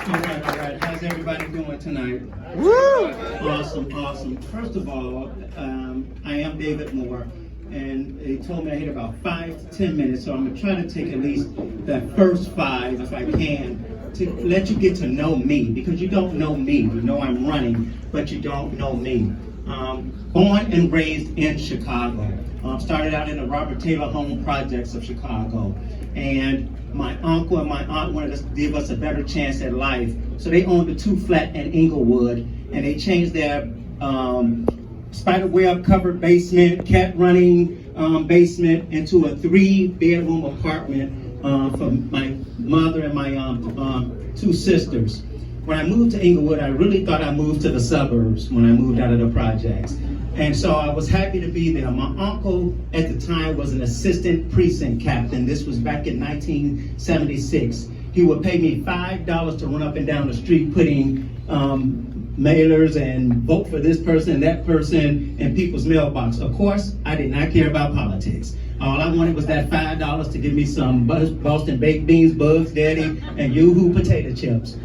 All right. How's everybody doing tonight? Woo! Awesome. First of all, I am David Moore, and they told me I had about 5 to 10 minutes, so I'm gonna try to take at least the first 5, if I can, to let you get to know me, because you don't know me. You know I'm running, but you don't know me. Born and raised in Chicago. Started out in the Robert Taylor Home Projects of Chicago, and my uncle and my aunt wanted to give us a better chance at life. So they owned a 2-flat in Inglewood, and they changed their spiderweb covered basement, cat running basement into a 3-bedroom apartment for my mother and my 2 sisters. When I moved to Inglewood, I really thought I moved to the suburbs when I moved out of the projects. And so I was happy to be there. My uncle at the time was an assistant precinct captain. This was back in 1976. He would pay me $5 to run up and down the street putting mailers and vote for this person, that person in people's mailbox. Of course, I did not care about politics. All I wanted was that $5 to give me some Boston baked beans, Bugs Daddy, and Yoo-hoo potato chips.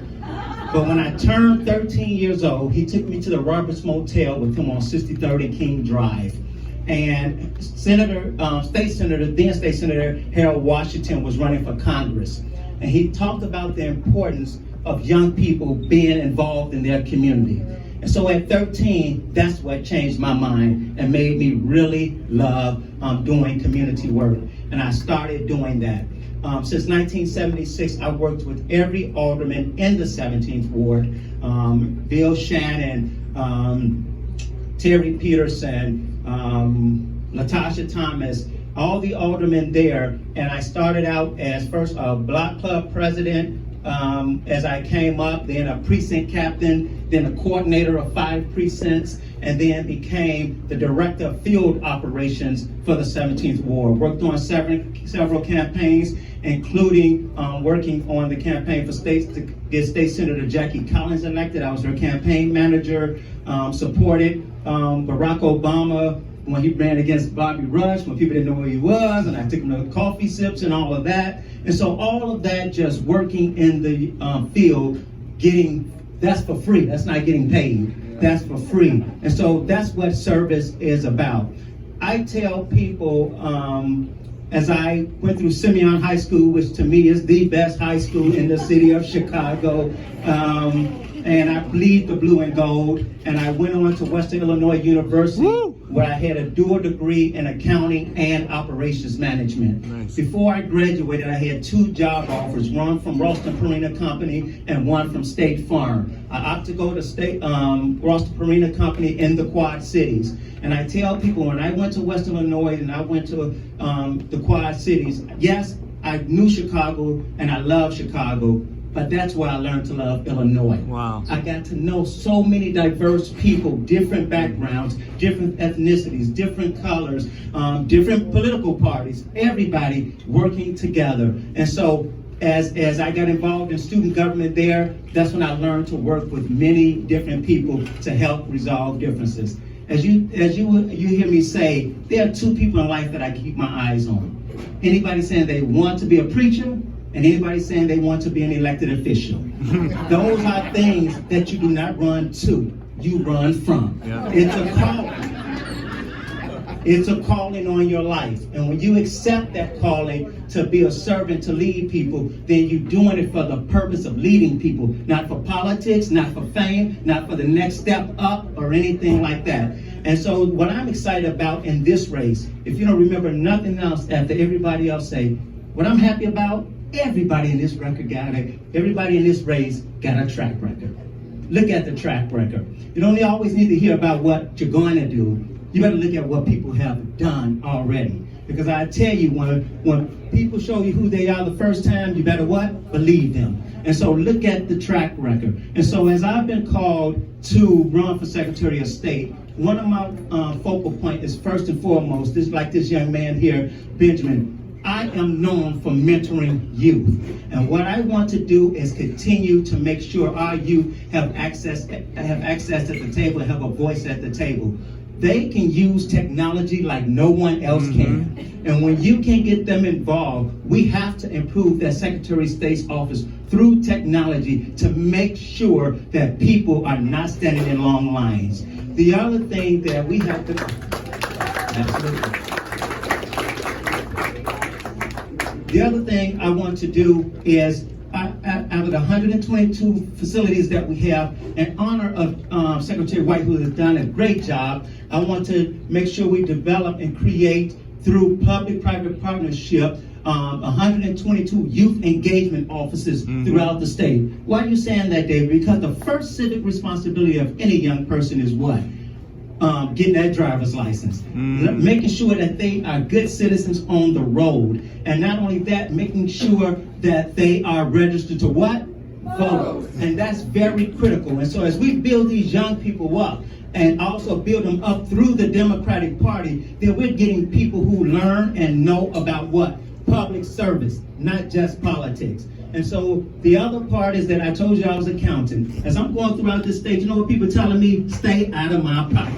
But when I turned 13 years old, he took me to the Roberts Motel with him on 63rd and King Drive. And then State Senator Harold Washington was running for Congress. And he talked about the importance of young people being involved in their community. And so at 13, that's what changed my mind and made me really love doing community work. And I started doing that. Since 1976, I worked with every alderman in the 17th Ward, Bill Shannon, Terry Peterson, Latasha Thomas, all the aldermen there. And I started out as first a block club president, as I came up, then a precinct captain, then a coordinator of 5 precincts, and then became the director of field operations for the 17th Ward. Worked on several campaigns, including working on the campaign for to get State Senator Jackie Collins elected. I was her campaign manager, supported Barack Obama when he ran against Bobby Rush, when people didn't know who he was, and I took him to coffee sips and all of that. And so all of that, just working in the field, that's for free. That's not getting paid. That's for free. And so that's what service is about. I tell people, as I went through Simeon High School, which to me is the best high school in the city of Chicago, and I bleed the blue and gold, and I went on to Western Illinois University, where I had a dual degree in accounting and operations management. Nice. Before I graduated, I had 2 job offers, one from Ralston Purina Company and one from State Farm. I opted to go to Ralston Purina Company in the Quad Cities. And I tell people, when I went to Western Illinois and I went to the Quad Cities, yes, I knew Chicago and I love Chicago, but that's where I learned to love Illinois. Wow. I got to know so many diverse people, different backgrounds, different ethnicities, different colors, different political parties, everybody working together. And so as I got involved in student government there, that's when I learned to work with many different people to help resolve differences. As you hear me say, there are 2 people in life that I keep my eyes on. Anybody saying they want to be a preacher, and anybody saying they want to be an elected official. Those are things that you do not run to, you run from. Yeah. It's a calling. It's a calling on your life. And when you accept that calling to be a servant, to lead people, then you're doing it for the purpose of leading people, not for politics, not for fame, not for the next step up or anything like that. And so what I'm excited about in this race, if you don't remember nothing else after everybody else say, what I'm happy about, everybody in this race got a track record. Look at the track record. You don't always need to hear about what you're going to do. You better look at what people have done already. Because I tell you, when people show you who they are the first time, you better what? Believe them. And so look at the track record. And so as I've been called to run for Secretary of State, one of my focal point is first and foremost, like this young man here, Benjamin, I am known for mentoring youth. And what I want to do is continue to make sure our youth have access at the table and have a voice at the table. They can use technology like no one else can. And when you can get them involved, we have to improve that Secretary of State's office through technology to make sure that people are not standing in long lines. The other thing that we have to... Absolutely. The other thing I want to do is, out of the 122 facilities that we have, in honor of Secretary White, who has done a great job, I want to make sure we develop and create, through public-private partnership, 122 youth engagement offices throughout the state. Why are you saying that, David? Because the first civic responsibility of any young person is what? Getting that driver's license, making sure that they are good citizens on the road, and not only that, making sure that they are registered to what? Vote. And that's very critical. And so as we build these young people up, and also build them up through the Democratic Party, then we're getting people who learn and know about what? Public service, not just politics. And so the other part is that I told you I was accountant. As I'm going throughout this state, you know what people are telling me? Stay out of my pocket.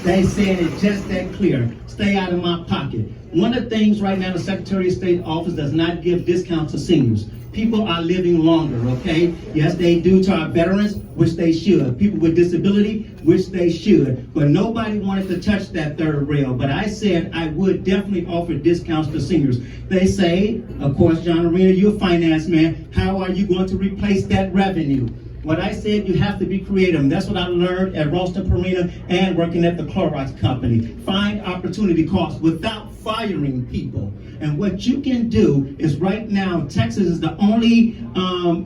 They said it just that clear. Stay out of my pocket. One of the things right now, the Secretary of State office does not give discounts to seniors. People are living longer, okay? Yes, they do to our veterans, which they should. People with disability, which they should. But nobody wanted to touch that third rail. But I said I would definitely offer discounts to seniors. They say, of course, John Arena, you're a finance man. How are you going to replace that revenue? What I said, you have to be creative. And that's what I learned at Ralston Purina and working at the Clorox company. Find opportunity costs without firing people. And what you can do is, right now, Texas is the only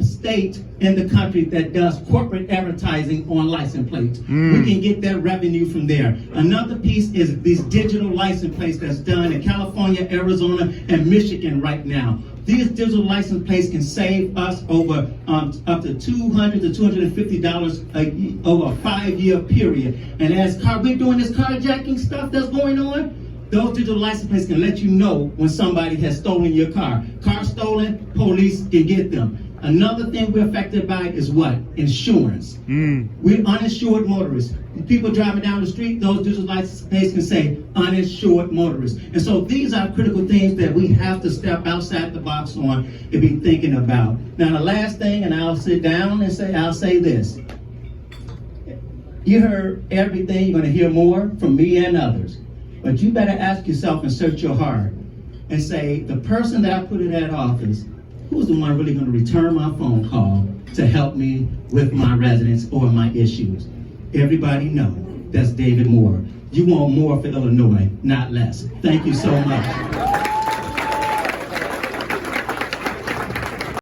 state in the country that does corporate advertising on license plates. We can get that revenue from there. Another piece is these digital license plates that's done in California, Arizona, and Michigan right now. These digital license plates can save us over up to $200 to $250 over a 5-year period. And as we're doing this carjacking stuff that's going on, those digital license plates can let you know when somebody has stolen your car. Car stolen, police can get them. Another thing we're affected by is what? Insurance. We're uninsured motorists. People driving down the street, those digital license plates can say uninsured motorists. And so these are critical things that we have to step outside the box on and be thinking about. Now the last thing, and I'll sit down and I'll say this. You heard everything, you're gonna hear more from me and others. But you better ask yourself and search your heart and say, the person that I put in that office, who's the one really going to return my phone call to help me with my residents or my issues? Everybody know that's David Moore. You want more for Illinois, not less. Thank you so much.